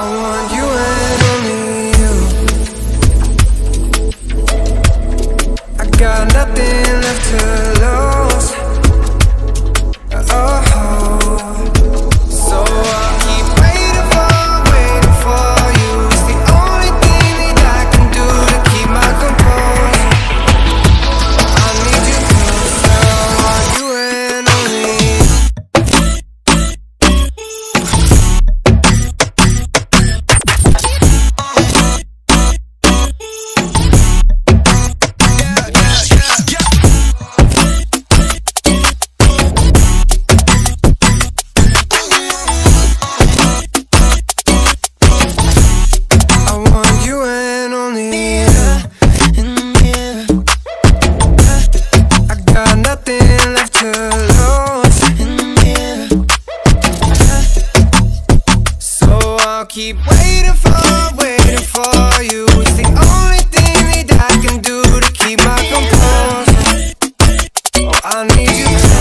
want you and only you. I got nothing left to lose. Oh, so I'll keep waiting for you. It's the only thing that I can do to keep my composure. I need you closer. I want you and only you. Keep waiting for you. It's the only thing that I can do to keep my composure. Oh, I need you.